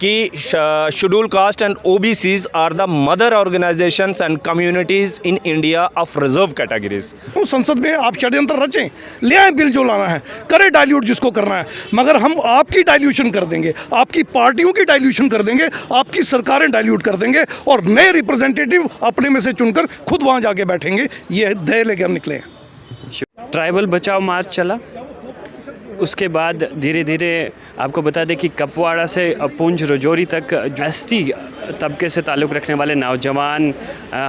कि schedule caste and OBCs are the mother organisations and communities in India of reserve categories. संसद में आप षड्यंत्र रचें, ले आए बिल जो लाना है, करें डाइल्यूट जिसको करना है, मगर हम आपकी डाइल्यूशन कर देंगे, आपकी पार्टियों की डाइल्यूशन कर देंगे, आपकी सरकारें डाइल्यूट कर देंगे और नए रिप्रेजेंटेटिव अपने में से चुनकर खुद वहाँ जाके बैठेंगे। ये ध्येय लेकर हम निकले हैं। ट्राइबल बचाओ मार्च चला, उसके बाद धीरे धीरे आपको बता दें कि कपवाड़ा से पुंछ रजौरी तक एसटी तबके से ताल्लुक़ रखने वाले नौजवान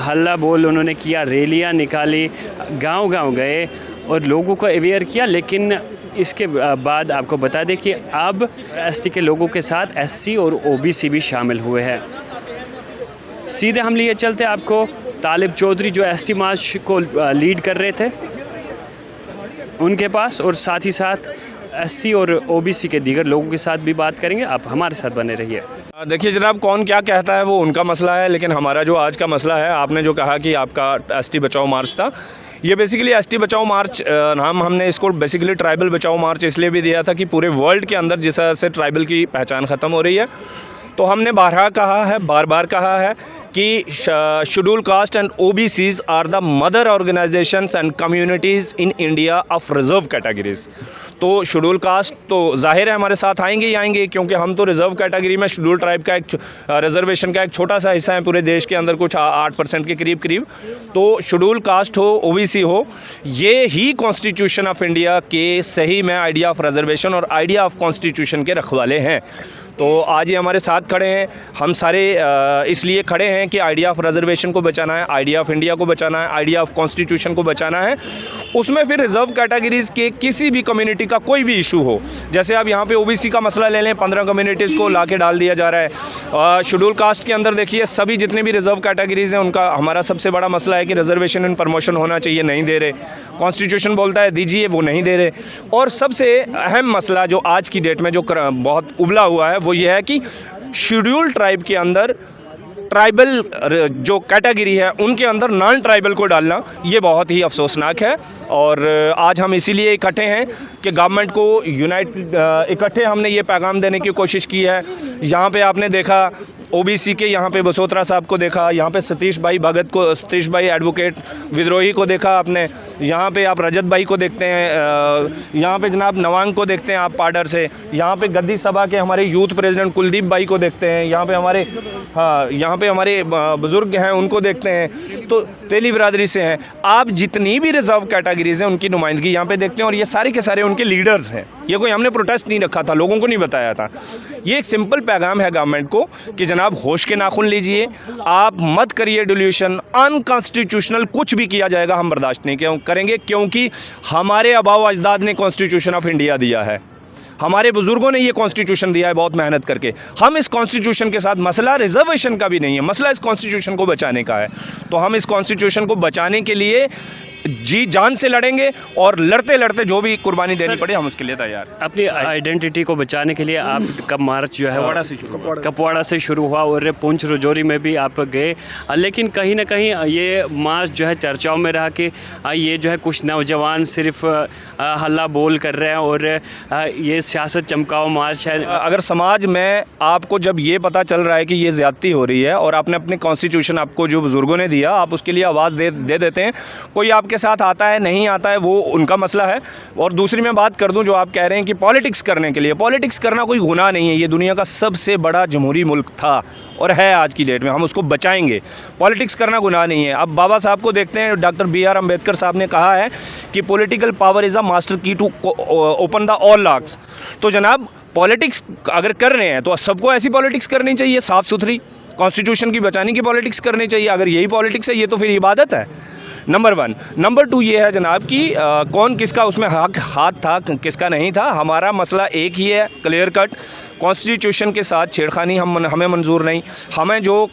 हल्ला बोल उन्होंने किया, रैलियां निकाली, गांव-गांव गए और लोगों को अवेयर किया। लेकिन इसके बाद आपको बता दें कि अब एसटी के लोगों के साथ एससी और ओबीसी भी शामिल हुए हैं। सीधे हम लिए चलते आपको तालिब चौधरी जो एसटी मार्च को लीड कर रहे थे उनके पास, और साथ ही साथ एससी और ओबीसी के दीगर लोगों के साथ भी बात करेंगे। आप हमारे साथ बने रहिए। देखिए जनाब, कौन क्या कहता है वो उनका मसला है, लेकिन हमारा जो आज का मसला है, आपने जो कहा कि आपका एसटी बचाओ मार्च था, ये बेसिकली एसटी बचाओ मार्च नाम हमने इसको बेसिकली ट्राइबल बचाओ मार्च इसलिए भी दिया था कि पूरे वर्ल्ड के अंदर जिस तरह से ट्राइबल की पहचान ख़त्म हो रही है, तो हमने बार बार कहा है कि schedule caste and OBCs are the mother organisations and communities in India of reserve categories. तो शेड्यूल कास्ट तो जाहिर है हमारे साथ आएंगे ही आएंगे, क्योंकि हम तो रिजर्व कैटेगरी में शेड्यूल ट्राइब का एक रिजर्वेशन का एक छोटा सा हिस्सा है पूरे देश के अंदर, कुछ 8% के करीब। तो शेड्यूल कास्ट हो, ओबीसी हो, ये ही कॉन्स्टिट्यूशन ऑफ इंडिया के सही में आइडिया ऑफ रिजर्वेशन और आइडिया ऑफ कॉन्स्टिट्यूशन के रखवाले हैं। तो आज ये हमारे साथ खड़े हैं, हम सारे इसलिए खड़े हैं कि आइडिया ऑफ रिजर्वेशन को बचाना है, आइडिया ऑफ इंडिया को बचाना है, आइडिया ऑफ कॉन्स्टिट्यूशन को बचाना है। उसमें फिर रिजर्व कैटेगरीज़ के किसी भी कम्युनिटी का कोई भी इशू हो, जैसे आप यहाँ पे ओबीसी का मसला ले लें, 15 कम्युनिटीज़ को ला के डाल दिया जा रहा है। शेड्यूल कास्ट के अंदर देखिए सभी जितने भी रिजर्व कैटेगरीज़ हैं उनका हमारा सबसे बड़ा मसला है कि रिजर्वेशन एंड प्रमोशन होना चाहिए, नहीं दे रहे। कॉन्स्टिट्यूशन बोलता है दीजिए, वो नहीं दे रहे। और सबसे अहम मसला जो आज की डेट में जो बहुत उबला हुआ है वो ये है कि शेड्यूल ट्राइब के अंदर ट्राइबल जो कैटेगरी है उनके अंदर नॉन ट्राइबल को डालना, ये बहुत ही अफसोसनाक है। और आज हम इसीलिए इकट्ठे हैं कि गवर्नमेंट को इकट्ठे हमने ये पैगाम देने की कोशिश की है। यहाँ पे आपने देखा ओबीसी के, यहाँ पे बसोत्रा साहब को देखा, यहाँ पे सतीश भाई भगत को, सतीश भाई एडवोकेट विद्रोही को देखा आपने, यहाँ पे आप रजत भाई को देखते हैं, यहाँ पे जनाब नवांग को देखते हैं आप पाडर से, यहाँ पे गद्दी सभा के हमारे यूथ प्रेसिडेंट कुलदीप भाई को देखते हैं, यहाँ पे हमारे बुज़ुर्ग हैं उनको देखते हैं, तो तेली बिरादरी से हैं। आप जितनी भी रिजर्व कैटेगरीज हैं उनकी नुमाइंदगी यहाँ पे देखते हैं और ये सारे के सारे उनके लीडर्स हैं। ये कोई हमने प्रोटेस्ट नहीं रखा था, लोगों को नहीं बताया था। ये एक सिंपल पैगाम है गवर्नमेंट को कि जनाब होश के नाखून लीजिए, आप मत करिए डिल्यूशन, अनकॉन्स्टिट्यूशनल कुछ भी किया जाएगा हम बर्दाश्त नहीं करेंगे, क्योंकि हमारे आबाओ अजदाद ने कॉन्स्टिट्यूशन ऑफ इंडिया दिया है, हमारे बुज़ुर्गों ने ये कॉन्स्टिट्यूशन दिया है बहुत मेहनत करके। हम इस कॉन्स्टिट्यूशन के साथ, मसला रिजर्वेशन का भी नहीं है, मसला इस कॉन्स्टिट्यूशन को बचाने का है। तो हम इस कॉन्स्टिट्यूशन को बचाने के लिए जी जान से लड़ेंगे और लड़ते लड़ते जो भी कुर्बानी देनी पड़े हम उसके लिए तैयार। अपनी आइडेंटिटी को बचाने के लिए आप कब मार्च जो है कपवाड़ा से शुरू हुआ और पुंछ रजौरी में भी आप गए, लेकिन कहीं ना कहीं ये मार्च जो है चर्चाओं में रहा कि ये जो है कुछ नौजवान सिर्फ हल्ला बोल कर रहे हैं और ये सियासत चमकाओ मार्च है। अगर समाज में आपको जब ये पता चल रहा है कि ये ज़्यादती हो रही है और आपने अपने कॉन्स्टिट्यूशन आपको जो बुज़ुर्गों ने दिया आप उसके लिए आवाज़ दे देते हैं, कोई आपके साथ आता है नहीं आता है वो उनका मसला है। और दूसरी मैं बात कर दूं, जो आप कह रहे हैं कि पॉलिटिक्स करने के लिए, पॉलिटिक्स करना कोई गुनाह नहीं है। ये दुनिया का सबसे बड़ा जमहूरी मुल्क था और है आज की डेट में, हम उसको बचाएंगे। पॉलिटिक्स करना गुनाह नहीं है। अब बाबा साहब को देखते हैं, डॉक्टर BR अम्बेडकर साहब ने कहा है कि political power is a master key to open the all locks. तो जनाब पॉलिटिक्स अगर कर रहे हैं तो सबको ऐसी पॉलिटिक्स करनी चाहिए, साफ़ सुथरी, कॉन्स्टिट्यूशन की बचाने की पॉलिटिक्स करनी चाहिए। अगर यही पॉलिटिक्स है ये तो फिर इबादत है, नंबर 1। नंबर 2 ये है जनाब कि कौन किसका उसमें हाथ था किसका नहीं था। हमारा मसला एक ही है, क्लियर कट, कॉन्स्टिट्यूशन के साथ छेड़खानी हमें मंजूर नहीं। हमें जो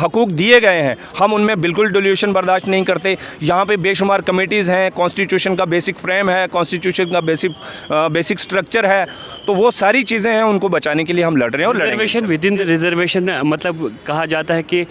हकूक़ दिए गए हैं हम उनमें बिल्कुल डिल्यूशन बर्दाश्त नहीं करते। यहाँ पे बेशुमार कमेटीज़ हैं, कॉन्स्टिट्यूशन का बेसिक फ्रेम है, कॉन्स्टिट्यूशन का बेसिक स्ट्रक्चर है, तो वो सारी चीज़ें हैं, उनको बचाने के लिए हम लड़ रहे हैं। और रिजर्वेशन विद इन रिजर्वेशन मतलब कहा जाता है कि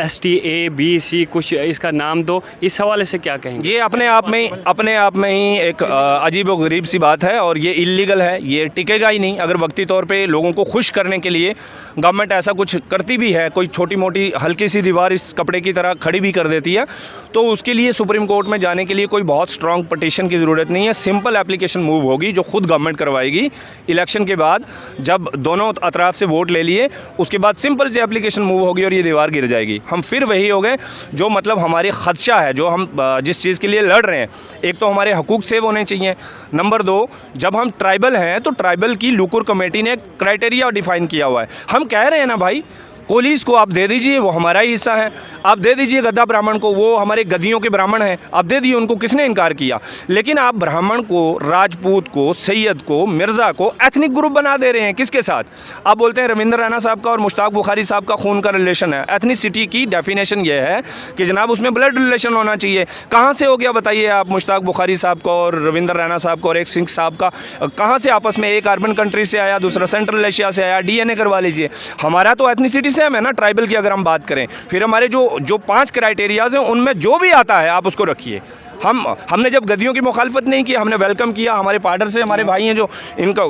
ST A B C कुछ इसका नाम दो, इस हवाले से क्या कहेंगे? ये अपने आप में ही एक अजीब व गरीब सी बात है और ये इलीगल है, ये टिकेगा ही नहीं। अगर वक्ती तौर पे लोगों को खुश करने के लिए गवर्नमेंट ऐसा कुछ करती भी है, कोई छोटी मोटी हल्की सी दीवार इस कपड़े की तरह खड़ी भी कर देती है, तो उसके लिए सुप्रीम कोर्ट में जाने के लिए कोई बहुत स्ट्रॉन्ग पटिशन की ज़रूरत नहीं है। सिंपल एप्लीकेशन मूव होगी जो खुद गवर्नमेंट करवाएगी इलेक्शन के बाद, जब दोनों अतराफ से वोट ले लिए उसके बाद सिंपल से एप्लीकेशन मूव होगी और ये दीवार गिर जाएगी। हम फिर वही हो गए जो मतलब हमारे खदशा है, जो हम जिस चीज़ के लिए लड़ रहे हैं। एक तो हमारे हकूक़ सेव होने चाहिए, नंबर 2 जब हम ट्राइबल हैं तो ट्राइबल की लुकुर कमेटी ने क्राइटेरिया डिफ़ाइन किया हुआ है। हम कह रहे हैं ना भाई, पुलिस को आप दे दीजिए, वो हमारा ही हिस्सा है। आप दे दीजिए गद्दा ब्राह्मण को, वो हमारे गद्दियों के ब्राह्मण हैं, आप दे दिए उनको, किसने इनकार किया। लेकिन आप ब्राह्मण को, राजपूत को, सैयद को, मिर्ज़ा को एथनिक ग्रुप बना दे रहे हैं। किसके साथ? आप बोलते हैं रविंद्र रैना साहब का और मुश्ताक बुखारी साहब का खून का रिलेशन है। एथनिसिटी की डेफिनेशन ये है कि जनाब उसमें ब्लड रिलेशन होना चाहिए। कहाँ से हो गया बताइए आप? मुश्ताक बुखारी साहब का और रविंद्र रैना साहब का और एक सिंह साहब का कहाँ से आपस में? एक अर्बन कंट्री से आया, दूसरा सेंट्रल एशिया से आया, DNA करवा लीजिए। हमारा तो एथनिसिटी सेम है ना, ट्राइबल की अगर हम बात करें। फिर हमारे जो 5 क्राइटेरियाज़ हैं उनमें जो भी आता है आप उसको रखिए। हमने जब गद्दियों की मुखालफत नहीं की, हमने वेलकम किया। हमारे पार्डर से हमारे भाई हैं जो इनका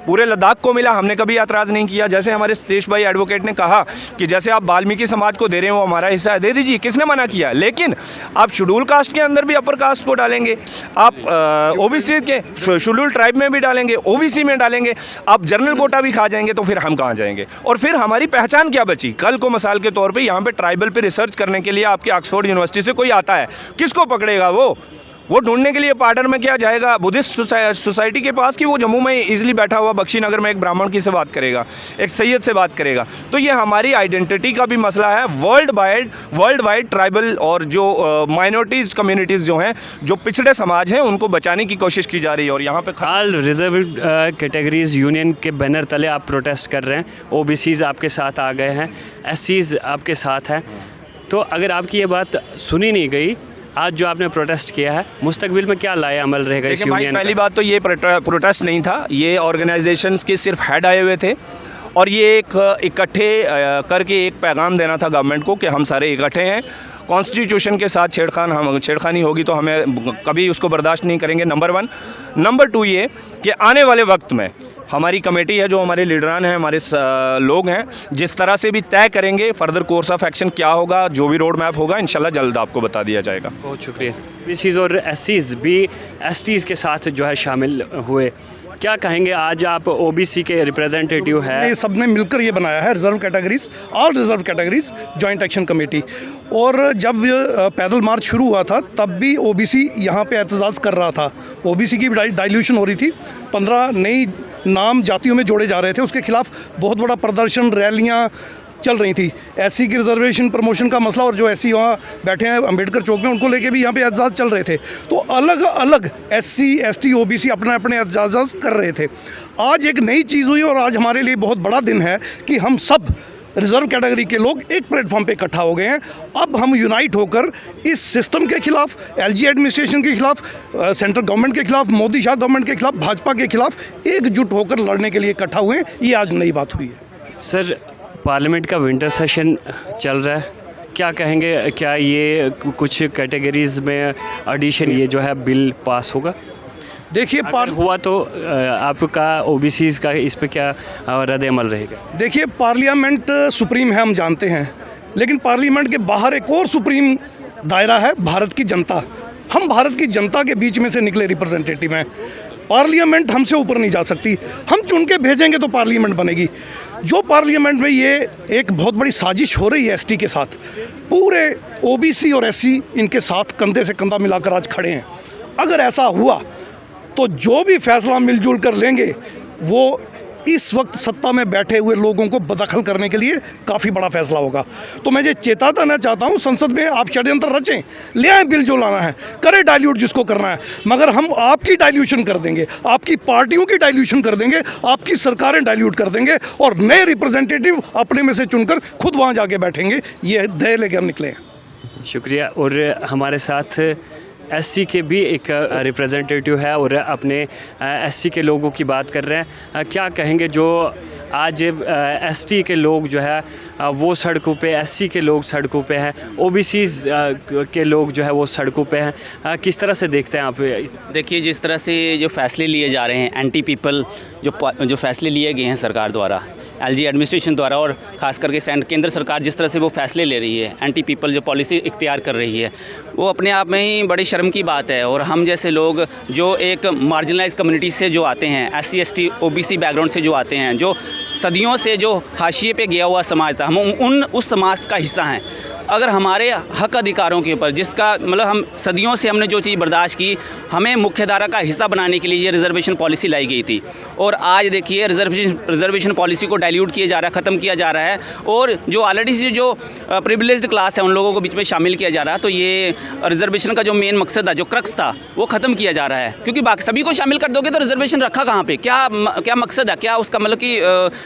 पूरे लद्दाख को मिला, हमने कभी एतराज़ नहीं किया। जैसे हमारे सतीश भाई एडवोकेट ने कहा कि जैसे आप वाल्मीकि समाज को दे रहे हैं वो हमारा हिस्सा है, दे दीजिए, किसने मना किया। लेकिन आप शेड्यूल कास्ट के अंदर भी अपर कास्ट को डालेंगे, आप OBC के शेड्यूल ट्राइब में भी डालेंगे, OBC में डालेंगे, आप जनरल कोटा भी खा जाएंगे, तो फिर हम कहाँ जाएंगे? और फिर हमारी पहचान क्या बची? कल को मिसाल के तौर पर यहाँ पर ट्राइबल पर रिसर्च करने के लिए आपके ऑक्सफोर्ड यूनिवर्सिटी से कोई आता है, किसको पकड़ेगा वो ढूंढने के लिए पार्डर में क्या जाएगा? बुद्धिस्ट सोसाइटी के पास कि वो जम्मू में इजीली बैठा हुआ बख्शी नगर में एक ब्राह्मण की से बात करेगा, एक सैयद से बात करेगा। तो ये हमारी आइडेंटिटी का भी मसला है। वर्ल्ड वाइड ट्राइबल और जो माइनॉरिटीज़ कम्युनिटीज़ जो हैं, जो पिछड़े समाज हैं, उनको बचाने की कोशिश की जा रही है। और यहाँ पे हाल रिजर्व कैटेगरीज यूनियन के बैनर तले आप प्रोटेस्ट कर रहे हैं, OBCs आपके साथ आ गए हैं, SCs आपके साथ हैं। तो अगर आपकी ये बात सुनी नहीं गई, आज जो आपने प्रोटेस्ट किया है, मुस्तकबिल में क्या लाया अमल रहेगा इस यूनियन? पहली बात तो ये प्रोटेस्ट नहीं था, ये ऑर्गेनाइजेशंस के सिर्फ हेड आए हुए थे और ये एक इकट्ठे करके एक पैगाम देना था गवर्नमेंट को कि हम सारे इकट्ठे हैं। कॉन्स्टिट्यूशन के साथ छेड़खानी होगी तो हमें कभी उसको बर्दाश्त नहीं करेंगे, नंबर 1। नंबर 2 ये कि आने वाले वक्त में हमारी कमेटी है, जो हमारे लीडरान हैं, हमारे लोग हैं, जिस तरह से भी तय करेंगे फर्दर कोर्स ऑफ एक्शन क्या होगा, जो भी रोड मैप होगा इंशाल्लाह जल्द आपको बता दिया जाएगा। बहुत शुक्रिया। OBCs और SCs भी STs के साथ जो है शामिल हुए, क्या कहेंगे? आज आप OBC के रिप्रेजेंटेटिव हैं। ये सब ने मिलकर ये बनाया है all reserve categories joint action committee. और जब पैदल मार्च शुरू हुआ था तब भी OBC यहाँ पे एहतजाज कर रहा था। OBC की डाइल्यूशन हो रही थी, 15 नई नाम जातियों में जोड़े जा रहे थे, उसके खिलाफ बहुत बड़ा प्रदर्शन, रैलियाँ चल रही थी। SC की रिजर्वेशन प्रमोशन का मसला, और जो SC वहाँ बैठे हैं अम्बेडकर चौक में, उनको लेके भी यहाँ पे एहतजाज चल रहे थे। तो अलग अलग SC ST OBC अपने अपने एहतजाज कर रहे थे। आज एक नई चीज़ हुई और आज हमारे लिए बहुत बड़ा दिन है कि हम सब रिजर्व कैटेगरी के लोग एक प्लेटफॉर्म पे इकट्ठा हो गए हैं। अब हम यूनाइट होकर इस सिस्टम के खिलाफ, LG एडमिनिस्ट्रेशन के खिलाफ, सेंट्रल गवर्नमेंट के खिलाफ, मोदी शाह गवर्नमेंट के खिलाफ, भाजपा के खिलाफ एकजुट होकर लड़ने के लिए इकट्ठा हुए हैं। ये आज नई बात हुई है। सर, पार्लियामेंट का विंटर सेशन चल रहा है, क्या कहेंगे? क्या ये कुछ कैटेगरीज में एडिशन, ये जो है बिल पास होगा? देखिए, हुआ तो आपका OBCs का इस पे क्या रद्द अमल रहेगा? देखिए, पार्लियामेंट सुप्रीम है, हम जानते हैं, लेकिन पार्लियामेंट के बाहर एक और सुप्रीम दायरा है, भारत की जनता। हम भारत की जनता के बीच में से निकले रिप्रेजेंटेटिव हैं। पार्लियामेंट हमसे ऊपर नहीं जा सकती। हम चुन के भेजेंगे तो पार्लियामेंट बनेगी। जो पार्लियामेंट में ये एक बहुत बड़ी साजिश हो रही है ST के साथ, पूरे OBC और SC इनके साथ कंधे से कंधा मिलाकर आज खड़े हैं। अगर ऐसा हुआ तो जो भी फैसला मिलजुल कर लेंगे वो इस वक्त सत्ता में बैठे हुए लोगों को बदखल करने के लिए काफ़ी बड़ा फैसला होगा। तो मैं ये चेताना चाहता हूँ, संसद में आप षड्यंत्र रचें, ले आए बिल जो लाना है, करें डाइल्यूट जिसको करना है, मगर हम आपकी डाइल्यूशन कर देंगे, आपकी पार्टियों की डाइल्यूशन कर देंगे, आपकी सरकारें डाइल्यूट कर देंगे और नए रिप्रेजेंटेटिव अपने में से चुनकर खुद वहाँ जाके बैठेंगे। ये ध्येय लेकर हम निकले हैं। शुक्रिया। और हमारे साथ एससी के भी एक रिप्रेजेंटेटिव है और अपने एससी के लोगों की बात कर रहे हैं। क्या कहेंगे जो आज एसटी के लोग जो है वो सड़कों पे, एससी के लोग सड़कों पे हैं, ओबीसीज के लोग जो है वो सड़कों पे हैं, किस तरह से देखते हैं आप? देखिए, जिस तरह से जो फैसले लिए जा रहे हैं, एंटी पीपल जो फैसले लिए गए हैं सरकार द्वारा, एलजी एडमिनिस्ट्रेशन द्वारा, और ख़ास करके केंद्र सरकार जिस तरह से वो फैसले ले रही है, एंटी पीपल जो पॉलिसी इख्तियार कर रही है, वो अपने आप में ही बड़ी शर्म की बात है। और हम जैसे लोग जो एक मार्जिनलाइज कम्युनिटी से जो आते हैं, एससी एसटी ओबीसी बैकग्राउंड से जो आते हैं, जो सदियों से जो हाशिए पे गया हुआ समाज था, हम उस समाज का हिस्सा हैं। अगर हमारे हक अधिकारों के ऊपर, जिसका मतलब हम सदियों से हमने जो चीज़ बर्दाश्त की, हमें मुख्यधारा का हिस्सा बनाने के लिए ये रिजर्वेशन पॉलिसी लाई गई थी। और आज देखिए रिजर्वेशन पॉलिसी को डाइल्यूट किया जा रहा है, ख़त्म किया जा रहा है, और जो ऑलरेडी से जो प्रिविलेज्ड क्लास है उन लोगों को बीच में शामिल किया जा रहा है। तो ये रिजर्वेशन का जो मेन मकसद था, जो क्रक्स था, वो ख़त्म किया जा रहा है। क्योंकि बाकी सभी को शामिल कर दोगे तो रिजर्वेशन रखा कहाँ पे? क्या मकसद है? क्या उसका मतलब कि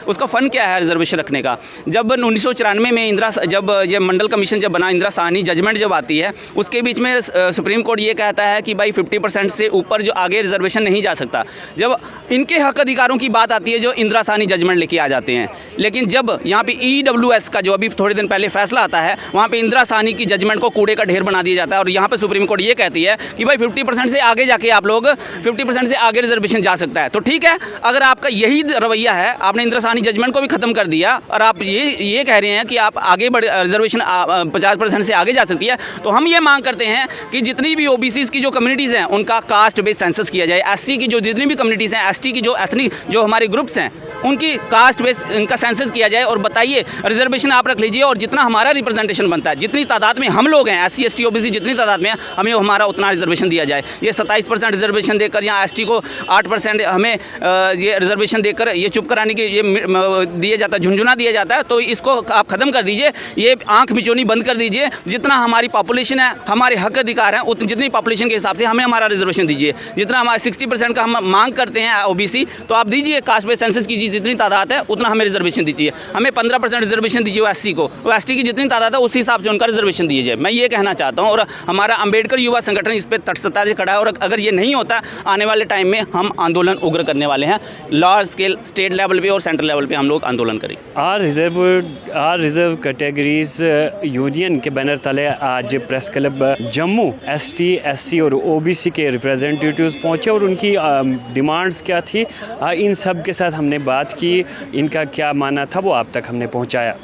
उसका फ़न क्या है रिजर्वेशन रखने का? जब 1994 में जब ये मंडल कमीशन जब बना, इंदिरा साहनी जजमेंट जब आती है, उसके बीच में सुप्रीम कोर्ट ये कहता है कि भाई 50% से ऊपर जो आगे रिजर्वेशन नहीं जा सकता। जब इनके हक अधिकारों की बात आती है, जो इंदिरा साहनी जजमेंट लेके आ जाते हैं, लेकिन जब यहाँ पे EWS का जो अभी थोड़े दिन पहले फैसला आता है, वहाँ पे इंदिरा साहनी की जजमेंट को कूड़े का ढेर बना दिया जाता है। और यहाँ पे सुप्रीम कोर्ट ये कहती है कि भाई 50% से आगे जाके आप लोग 50% से आगे रिजर्वेशन जा सकता है। तो ठीक है, अगर आपका यही रवैया है, आपने इंदिरा साहनी जजमेंट को भी ख़त्म कर दिया और आप ये कह रहे हैं कि आप आगे रिजर्वेशन 50% से आगे जा सकती है, तो हम ये मांग करते हैं कि जितनी भी ओबीसीज़ की जो कम्युनिटीज़ हैं उनका कास्ट बेस्ड सेंसस किया जाए। एससी की जो जितनी भी कम्युनिटीज़ हैं, एसटी की जो एथनिक जो हमारे ग्रुप्स हैं, उनकी कास्ट बेस्ड इनका सेंसस किया जाए। और बताइए, रिजर्वेशन आप रख लीजिए, और जितना हमारा रिप्रेजेंटेशन बनता है, जितनी तादाद में हम लोग हैं, एससी एसटी ओबीसी जितनी तादाद में हमें हमारा उतना रिजर्वेशन दिया जाए। ये 27% रिजर्वेशन देकर या एसटी को 8% हमें ये रिजर्वेशन देकर ये चुप कराने की ये दिया जाता है, झुंझुना दिया जाता है। तो इसको आप ख़त्म कर दीजिए, ये आँख बिचौनी बंद कर दीजिए। जितना हमारी पॉपुलेशन है, हमारे हक अधिकार हैं, उतनी जितनी पॉपुलेशन के हिसाब से हमें हमारा रिजर्वेशन दीजिए। जितना हमारे 60% का हम मांग करते हैं ओबीसी, तो आप दीजिए, कास्ट बेस्ड सेंसस कीजिए, जितनी तादाद है उतना हमें रिजर्वेशन दीजिए। हमें 15% रिजर्वेशन दीजिए एससी को, वो एसटी की जितनी तादाद है उसी हिसाब से उनका रिजर्वेशन दिए जाए। मैं ये कहना चाहता हूँ, और हमारा अम्बेडकर युवा संगठन इस पर तटस्थता से खड़ा है। और अगर ये नहीं होता, आने वाले टाइम में हम आंदोलन उग्र करने वाले हैं। लार्ज स्केल स्टेट लेवल पे और सेंट्रल लेवल पे हम लोग आंदोलन करें। आर रिजर्व कैटेगरीज यूनियन के बैनर तले आज press club Jammu ST, SC और ओबीसी के रिप्रेजेंटेटिव्स पहुंचे और उनकी डिमांड्स क्या थी, इन सब के साथ हमने बात की। इनका क्या मानना था वो आप तक हमने पहुंचाया।